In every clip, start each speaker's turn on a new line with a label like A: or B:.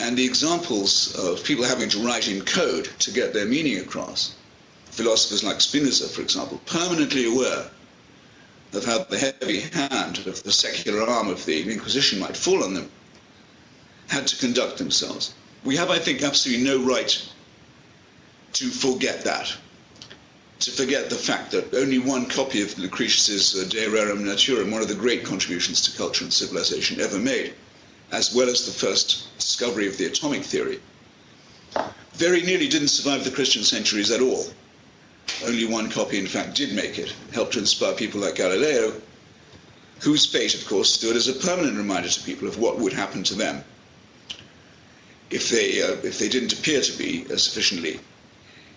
A: And the examples of people having to write in code to get their meaning across, philosophers like Spinoza, for example, permanently aware of how the heavy hand of the secular arm of the Inquisition might fall on them, had to conduct themselves. We have, I think, absolutely no right to forget that, to forget the fact that only one copy of Lucretius's De Rerum Naturam, one of the great contributions to culture and civilization ever made, as well as the first discovery of the atomic theory, very nearly didn't survive the Christian centuries at all. Only one copy, in fact, did make it, helped to inspire people like Galileo, whose fate, of course, stood as a permanent reminder to people of what would happen to them if they didn't appear to be sufficiently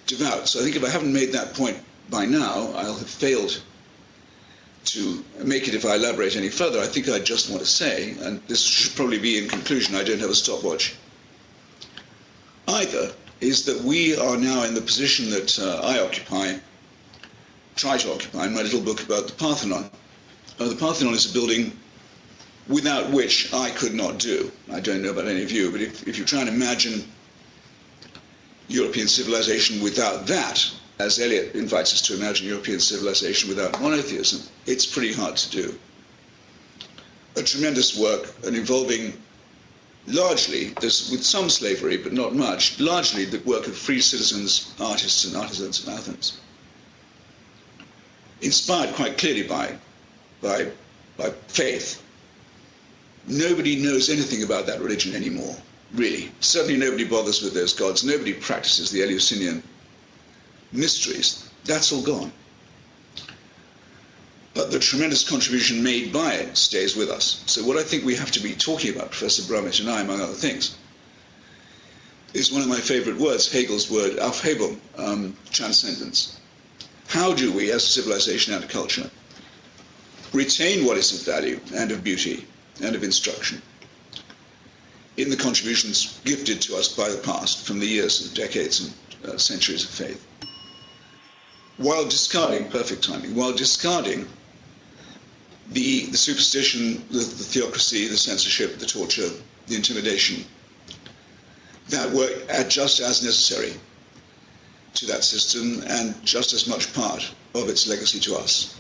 A: devout. So I think if I haven't made that point by now, I'll have failed to make it if I elaborate any further. I think I just want to say, and this should probably be in conclusion, I don't have a stopwatch either, is that we are now in the position that I try to occupy in my little book about the Parthenon. The Parthenon is a building without which I could not do. I don't know about any of you, but if you try and imagine European civilization without that, as Eliot invites us to imagine European civilization without monotheism, it's pretty hard to do. A tremendous work, and involving largely, with some slavery, but not much, largely the work of free citizens, artists and artisans of Athens. Inspired quite clearly by faith. Nobody knows anything about that religion anymore, really. Certainly nobody bothers with those gods. Nobody practices the Eleusinian mysteries. That's all gone. But the tremendous contribution made by it stays with us. So what I think we have to be talking about, Professor Brummett and I, among other things, is one of my favorite words, Hegel's word, Aufhebung, transcendence. How do we, as a civilization and a culture, retain what is of value and of beauty and of instruction in the contributions gifted to us by the past from the years and decades and centuries of faith, while discarding, perfect timing, while discarding the superstition, the theocracy, the censorship, the torture, the intimidation that were just as necessary to that system and just as much part of its legacy to us.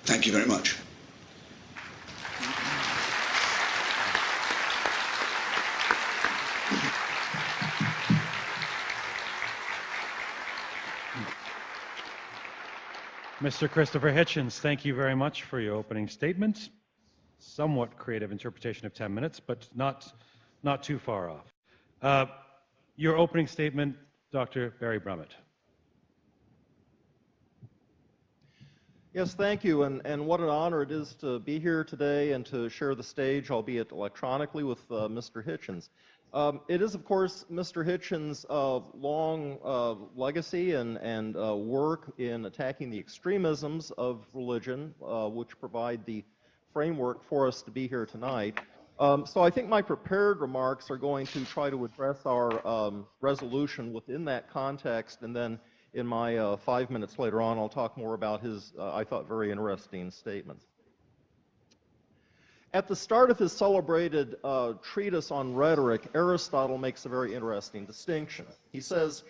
A: Thank you very much.
B: Mr. Christopher Hitchens, thank you very much for your opening statement. Somewhat creative interpretation of 10 minutes, but not too far off. Your opening statement, Dr. Barry Brummett.
C: Yes, thank you, and what an honor it is to be here today and to share the stage, albeit electronically, with Mr. Hitchens. It is, of course, Mr. Hitchens' long legacy and work in attacking the extremisms of religion, which provide the framework for us to be here tonight. So I think my prepared remarks are going to try to address our resolution within that context, and then in my 5 minutes later on, I'll talk more about his, I thought, very interesting statements. At the start of his celebrated treatise on rhetoric, Aristotle makes a very interesting distinction. He says,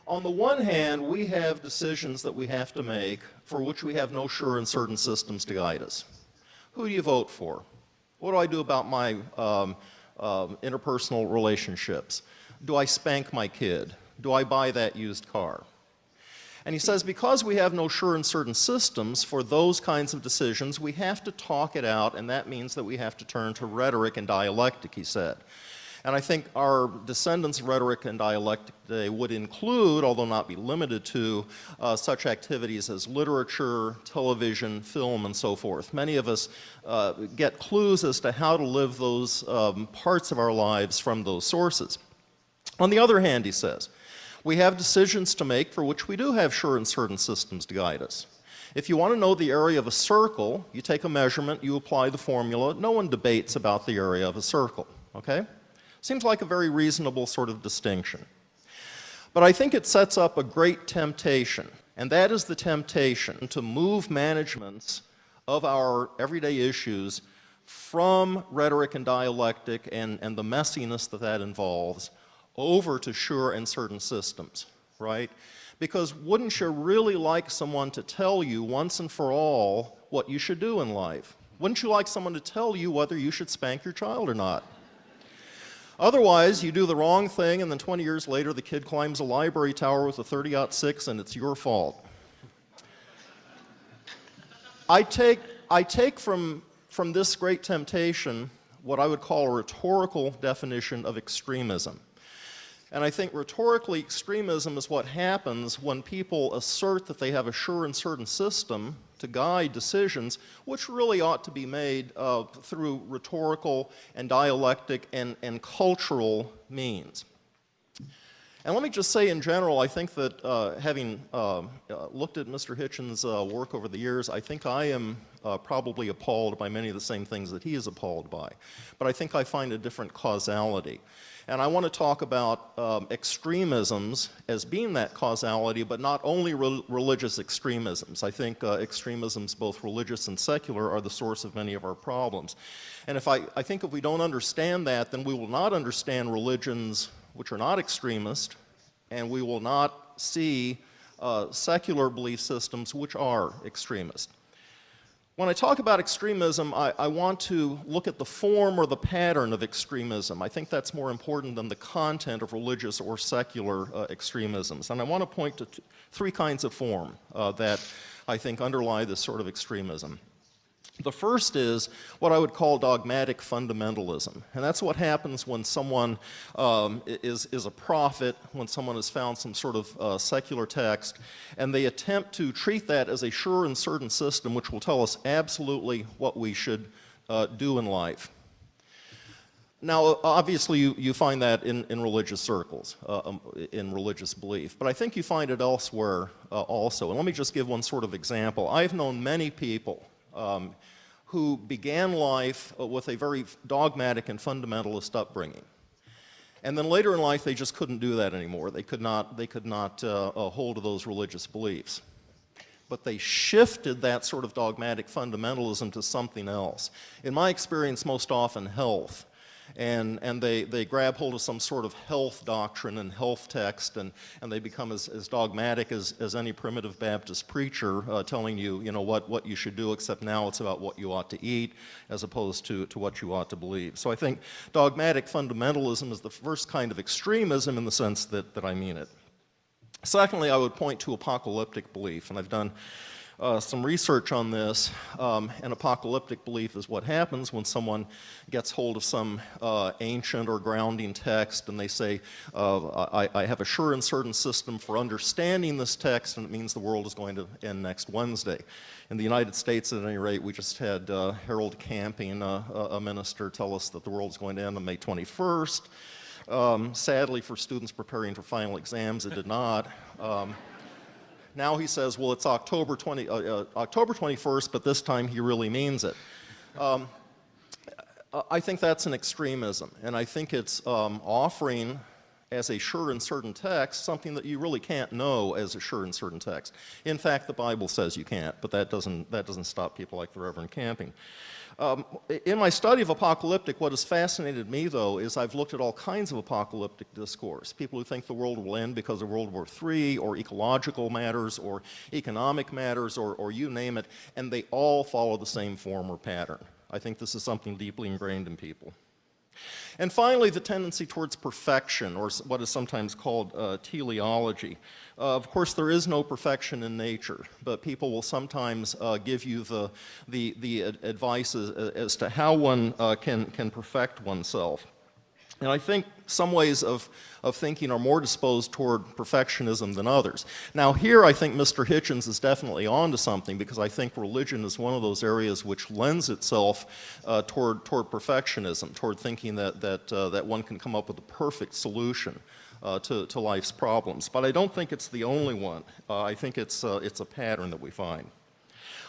C: on the one hand, we have decisions that we have to make for which we have no sure and certain systems to guide us. Who do you vote for? What do I do about my interpersonal relationships? Do I spank my kid? Do I buy that used car? And he says, because we have no sure and certain systems for those kinds of decisions, we have to talk it out, and that means that we have to turn to rhetoric and dialectic, he said. And I think our descendants' rhetoric and dialectic today would include, although not be limited to, such activities as literature, television, film, and so forth. Many of us get clues as to how to live those parts of our lives from those sources. On the other hand, he says, we have decisions to make for which we do have sure and certain systems to guide us. If you want to know the area of a circle, you take a measurement, you apply the formula. No one debates about the area of a circle, okay? Seems like a very reasonable sort of distinction. But I think it sets up a great temptation, and that is the temptation to move managements of our everyday issues from rhetoric and dialectic and the messiness that that involves over to sure and certain systems, right? Because wouldn't you really like someone to tell you once and for all what you should do in life? Wouldn't you like someone to tell you whether you should spank your child or not? Otherwise, you do the wrong thing, and then 20 years later, the kid climbs a library tower with a 30-06, and it's your fault. I take from this great temptation what I would call a rhetorical definition of extremism. And I think rhetorically, extremism is what happens when people assert that they have a sure and certain system to guide decisions, which really ought to be made through rhetorical and dialectic and cultural means. And let me just say in general, I think that having looked at Mr. Hitchens' work over the years, I think I am probably appalled by many of the same things that he is appalled by. But I think I find a different causality. And I want to talk about extremisms as being that causality, but not only religious extremisms. I think extremisms, both religious and secular, are the source of many of our problems. And I think if we don't understand that, then we will not understand religions which are not extremist, and we will not see secular belief systems which are extremist. When I talk about extremism, I want to look at the form or the pattern of extremism. I think that's more important than the content of religious or secular extremisms. And I want to point to three kinds of form that I think underlie this sort of extremism. The first is what I would call dogmatic fundamentalism. And that's what happens when someone is a prophet, when someone has found some sort of secular text, and they attempt to treat that as a sure and certain system which will tell us absolutely what we should do in life. Now, obviously, you find that in religious circles, in religious belief. But I think you find it elsewhere also. And let me just give one sort of example. I've known many people who began life with a very dogmatic and fundamentalist upbringing. And then later in life, they just couldn't do that anymore. They could not hold to those religious beliefs. But they shifted that sort of dogmatic fundamentalism to something else. In my experience, most often health. And they grab hold of some sort of health doctrine and health text, and they become as dogmatic as any primitive Baptist preacher telling you, what you should do, except now it's about what you ought to eat as opposed to what you ought to believe. So I think dogmatic fundamentalism is the first kind of extremism in the sense that I mean it. Secondly, I would point to apocalyptic belief, and I've done some research on this. An apocalyptic belief is what happens when someone gets hold of some ancient or grounding text and they say, I have a sure and certain system for understanding this text, and it means the world is going to end next Wednesday. In the United States, at any rate, we just had Harold Camping, a minister, tell us that the world is going to end on May 21st. Sadly, for students preparing for final exams, it did not. Now he says, well, it's October 21st, but this time he really means it. I think that's an extremism, and I think it's offering as a sure and certain text something that you really can't know as a sure and certain text. In fact, the Bible says you can't, but that doesn't stop people like the Reverend Camping. In my study of apocalyptic, what has fascinated me, though, is I've looked at all kinds of apocalyptic discourse. People who think the world will end because of World War III, or ecological matters, or economic matters, or you name it, and they all follow the same form or pattern. I think this is something deeply ingrained in people. And finally, the tendency towards perfection, or what is sometimes called teleology. Of course, there is no perfection in nature, but people will sometimes give you the advice as to how one can perfect oneself. And I think some ways of thinking are more disposed toward perfectionism than others. Now here I think Mr. Hitchens is definitely on to something, because I think religion is one of those areas which lends itself toward perfectionism, toward thinking that one can come up with a perfect solution to life's problems. But I don't think it's the only one. I think it's a pattern that we find.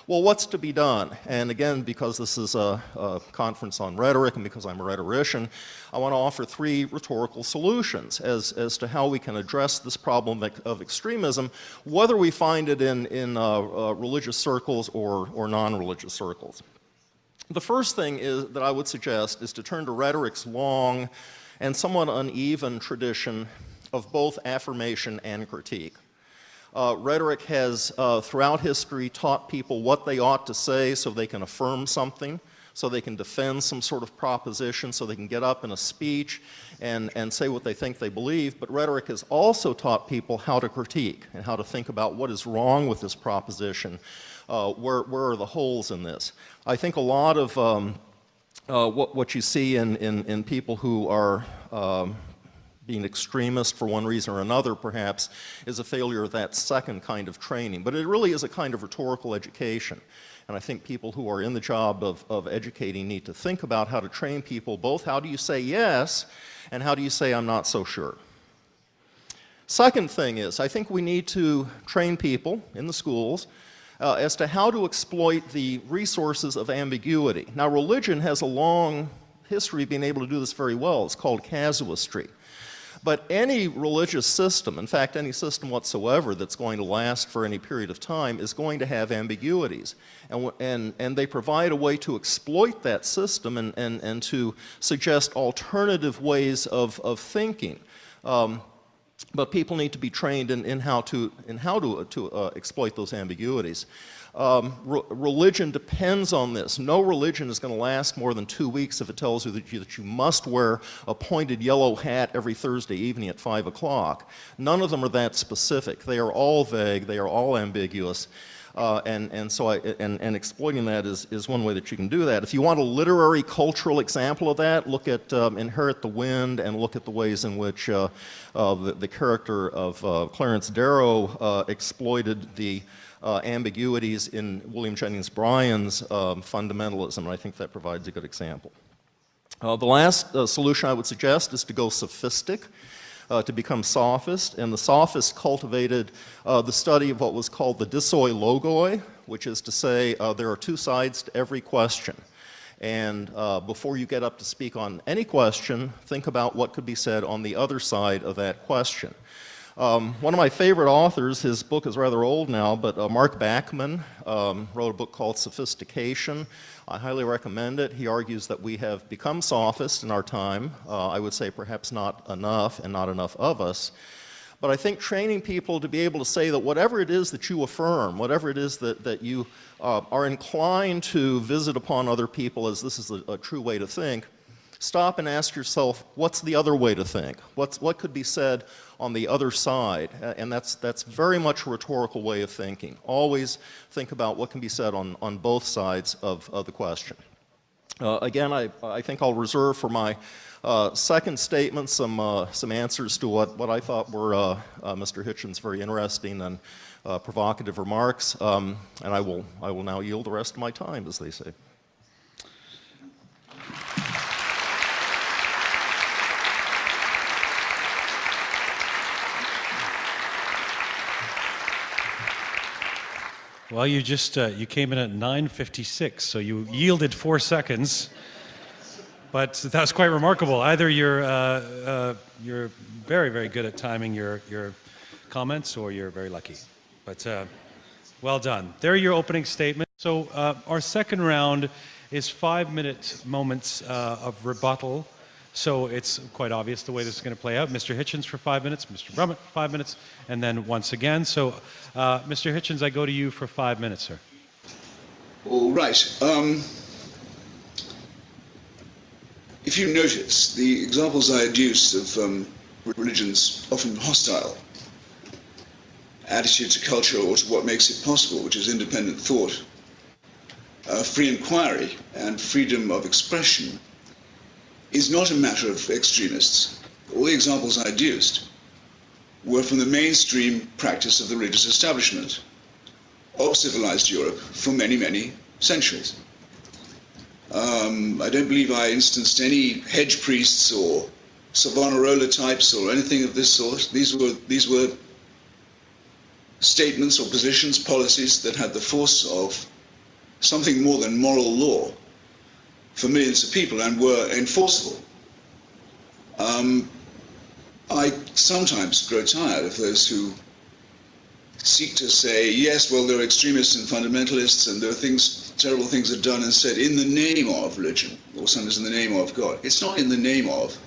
C: Well, what's to be done? And again, because this is a conference on rhetoric and because I'm a rhetorician, I want to offer three rhetorical solutions as to how we can address this problem of extremism, whether we find it in religious circles or non-religious circles. The first thing that I would suggest is to turn to Rhetoric's long and somewhat uneven tradition of both affirmation and critique. Rhetoric has, throughout history, taught people what they ought to say so they can affirm something, so they can defend some sort of proposition, so they can get up in a speech and say what they think they believe. But rhetoric has also taught people how to critique and how to think about what is wrong with this proposition. Where are the holes in this? I think a lot of what you see in people who are being extremist for one reason or another, perhaps, is a failure of that second kind of training. But it really is a kind of rhetorical education. And I think people who are in the job of educating need to think about how to train people, both how do you say yes and how do you say I'm not so sure. Second thing is, I think we need to train people in the schools as to how to exploit the resources of ambiguity. Now, religion has a long history of being able to do this very well. It's called casuistry. But any religious system, in fact, any system whatsoever that's going to last for any period of time, is going to have ambiguities. And they provide a way to exploit that system and to suggest alternative ways of thinking. But people need to be trained in how to exploit those ambiguities. Religion depends on this. No religion is going to last more than 2 weeks if it tells you that you must wear a pointed yellow hat every Thursday evening at 5 o'clock. None of them are that specific. They are all vague. They are all ambiguous. And exploiting that is one way that you can do that. If you want a literary, cultural example of that, look at Inherit the Wind and look at the ways in which the character of Clarence Darrow exploited the ambiguities in William Jennings Bryan's fundamentalism, and I think that provides a good example. The last solution I would suggest is to go sophistic, to become sophist, and the sophists cultivated the study of what was called the dissoi logoi, which is to say there are two sides to every question. And before you get up to speak on any question, think about what could be said on the other side of that question. One of my favorite authors, his book is rather old now, but Mark Bachman wrote a book called Sophistication. I highly recommend it. He argues that we have become sophists in our time. I would say perhaps not enough and not enough of us. But I think training people to be able to say that whatever it is that you affirm, whatever it is that you are inclined to visit upon other people as this is a true way to think, stop and ask yourself, what's the other way to think? What could be said on the other side? And that's very much a rhetorical way of thinking. Always think about what can be said on both sides of the question. Again, I think I'll reserve for my second statement some answers to what I thought were Mr. Hitchens' very interesting and provocative remarks, and I will now yield the rest of my time, as they say.
B: Well, you just you came in at 9:56, so you yielded 4 seconds, but that was quite remarkable. Either you're very, very good at timing your comments, or you're very lucky. But well done. There are your opening statements. So our second round is 5-minute moments of rebuttal. So it's quite obvious the way this is going to play out. Mr. Hitchens for 5 minutes, Mr. Brummett for 5 minutes, and then once again. So, Mr. Hitchens, I go to you for 5 minutes, sir.
A: All right. If you notice, the examples I adduced of religion's often hostile attitude to culture or to what makes it possible, which is independent thought, free inquiry, and freedom of expression, is not a matter of extremists. All the examples I adduced were from the mainstream practice of the religious establishment of civilized Europe for many, many centuries. I don't believe I instanced any hedge priests or Savonarola types or anything of this sort. These were statements or positions, policies that had the force of something more than moral law for millions of people and were enforceable. I sometimes grow tired of those who seek to say, yes, well, there are extremists and fundamentalists and there are things terrible things are done and said in the name of religion, or sometimes in the name of God. It's not in the name of.